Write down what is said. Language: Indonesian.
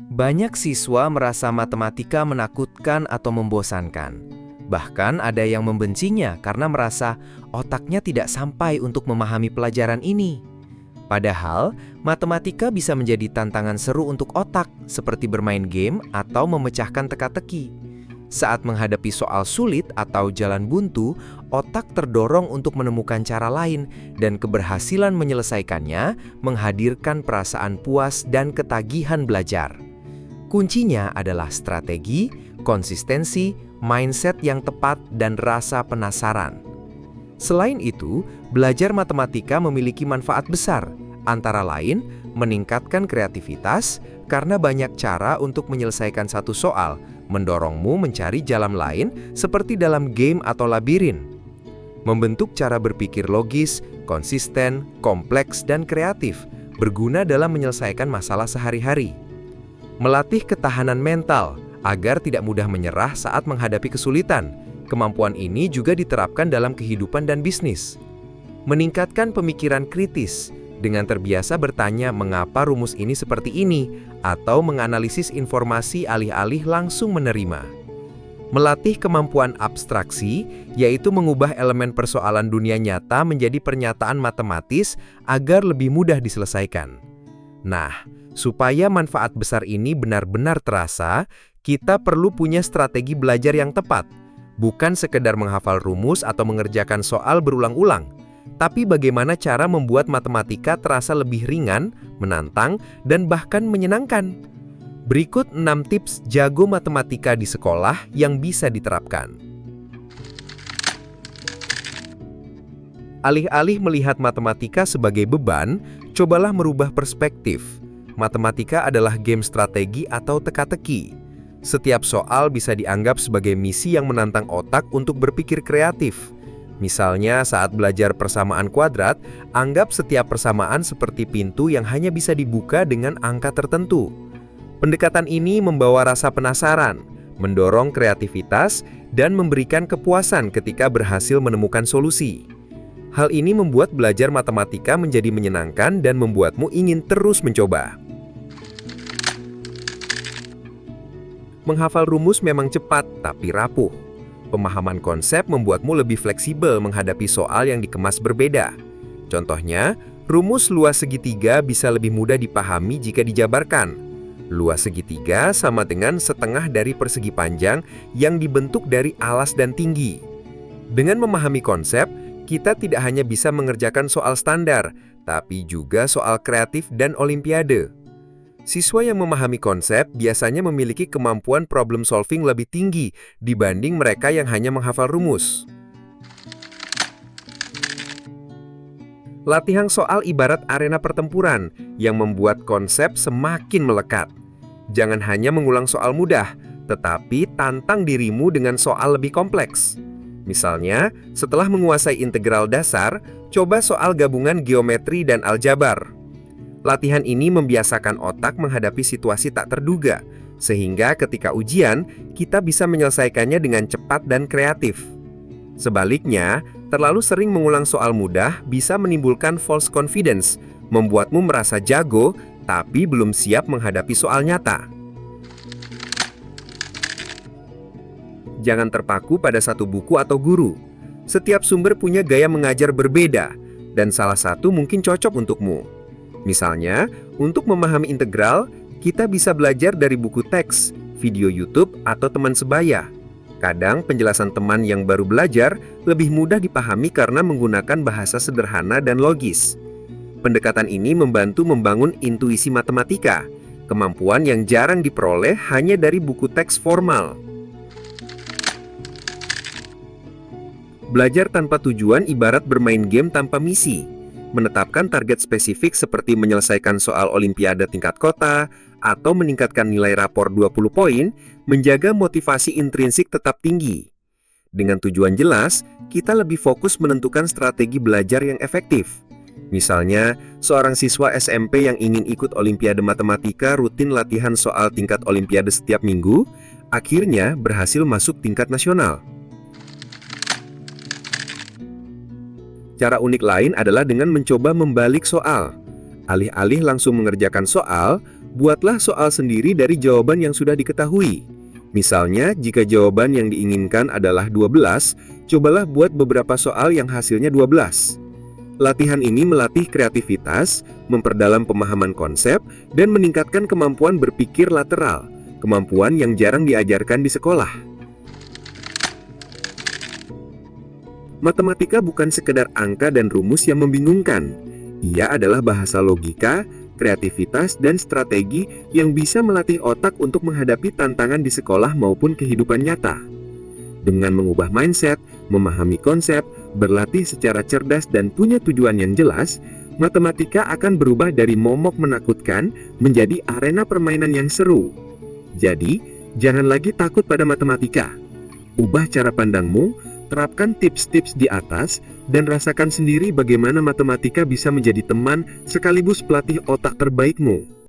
Banyak siswa merasa matematika menakutkan atau membosankan. Bahkan ada yang membencinya karena merasa otaknya tidak sampai untuk memahami pelajaran ini. Padahal, matematika bisa menjadi tantangan seru untuk otak, seperti bermain game atau memecahkan teka-teki. Saat menghadapi soal sulit atau jalan buntu, otak terdorong untuk menemukan cara lain, dan keberhasilan menyelesaikannya menghadirkan perasaan puas dan ketagihan belajar. Kuncinya adalah strategi, konsistensi, mindset yang tepat, dan rasa penasaran. Selain itu, belajar matematika memiliki manfaat besar, antara lain meningkatkan kreativitas karena banyak cara untuk menyelesaikan satu soal, mendorongmu mencari jalan lain seperti dalam game atau labirin. Membentuk cara berpikir logis, konsisten, kompleks, dan kreatif, berguna dalam menyelesaikan masalah sehari-hari. Melatih ketahanan mental agar tidak mudah menyerah saat menghadapi kesulitan. Kemampuan ini juga diterapkan dalam kehidupan dan bisnis. Meningkatkan pemikiran kritis dengan terbiasa bertanya mengapa rumus ini seperti ini, atau menganalisis informasi alih-alih langsung menerima. Melatih kemampuan abstraksi, yaitu mengubah elemen persoalan dunia nyata menjadi pernyataan matematis agar lebih mudah diselesaikan. Nah, supaya manfaat besar ini benar-benar terasa, kita perlu punya strategi belajar yang tepat. Bukan sekedar menghafal rumus atau mengerjakan soal berulang-ulang, tapi bagaimana cara membuat matematika terasa lebih ringan, menantang, dan bahkan menyenangkan. Berikut 6 tips jago matematika di sekolah yang bisa diterapkan. Alih-alih melihat matematika sebagai beban, cobalah merubah perspektif. Matematika adalah game strategi atau teka-teki. Setiap soal bisa dianggap sebagai misi yang menantang otak untuk berpikir kreatif. Misalnya saat belajar persamaan kuadrat, anggap setiap persamaan seperti pintu yang hanya bisa dibuka dengan angka tertentu. Pendekatan ini membawa rasa penasaran, mendorong kreativitas, dan memberikan kepuasan ketika berhasil menemukan solusi. Hal ini membuat belajar matematika menjadi menyenangkan dan membuatmu ingin terus mencoba. Menghafal rumus memang cepat, tapi rapuh. Pemahaman konsep membuatmu lebih fleksibel menghadapi soal yang dikemas berbeda. Contohnya, rumus luas segitiga bisa lebih mudah dipahami jika dijabarkan. Luas segitiga sama dengan setengah dari persegi panjang yang dibentuk dari alas dan tinggi. Dengan memahami konsep, kita tidak hanya bisa mengerjakan soal standar, tapi juga soal kreatif dan olimpiade. Siswa yang memahami konsep biasanya memiliki kemampuan problem solving lebih tinggi dibanding mereka yang hanya menghafal rumus. Latihan soal ibarat arena pertempuran yang membuat konsep semakin melekat. Jangan hanya mengulang soal mudah, tetapi tantang dirimu dengan soal lebih kompleks. Misalnya, setelah menguasai integral dasar, coba soal gabungan geometri dan aljabar. Latihan ini membiasakan otak menghadapi situasi tak terduga, sehingga ketika ujian, kita bisa menyelesaikannya dengan cepat dan kreatif. Sebaliknya, terlalu sering mengulang soal mudah bisa menimbulkan false confidence, membuatmu merasa jago, tapi belum siap menghadapi soal nyata. Jangan terpaku pada satu buku atau guru. Setiap sumber punya gaya mengajar berbeda, dan salah satu mungkin cocok untukmu. Misalnya, untuk memahami integral, kita bisa belajar dari buku teks, video YouTube, atau teman sebaya. Kadang penjelasan teman yang baru belajar lebih mudah dipahami karena menggunakan bahasa sederhana dan logis. Pendekatan ini membantu membangun intuisi matematika, kemampuan yang jarang diperoleh hanya dari buku teks formal. Belajar tanpa tujuan ibarat bermain game tanpa misi. Menetapkan target spesifik seperti menyelesaikan soal olimpiade tingkat kota atau meningkatkan nilai rapor 20 poin, menjaga motivasi intrinsik tetap tinggi. Dengan tujuan jelas, kita lebih fokus menentukan strategi belajar yang efektif. Misalnya, seorang siswa SMP yang ingin ikut olimpiade matematika rutin latihan soal tingkat olimpiade setiap minggu, akhirnya berhasil masuk tingkat nasional. Cara unik lain adalah dengan mencoba membalik soal. Alih-alih langsung mengerjakan soal, Buatlah soal sendiri dari jawaban yang sudah diketahui. Misalnya, jika jawaban yang diinginkan adalah 12, cobalah buat beberapa soal yang hasilnya 12. Latihan ini melatih kreativitas, memperdalam pemahaman konsep, dan meningkatkan kemampuan berpikir lateral, kemampuan yang jarang diajarkan di sekolah. Matematika bukan sekedar angka dan rumus yang membingungkan. Ia adalah bahasa logika, kreativitas, dan strategi yang bisa melatih otak untuk menghadapi tantangan di sekolah maupun kehidupan nyata. Dengan mengubah mindset, memahami konsep, berlatih secara cerdas dan punya tujuan yang jelas, matematika akan berubah dari momok menakutkan menjadi arena permainan yang seru. Jadi, jangan lagi takut pada matematika. Ubah cara pandangmu, terapkan tips-tips di atas, dan rasakan sendiri bagaimana matematika bisa menjadi teman sekaligus pelatih otak terbaikmu.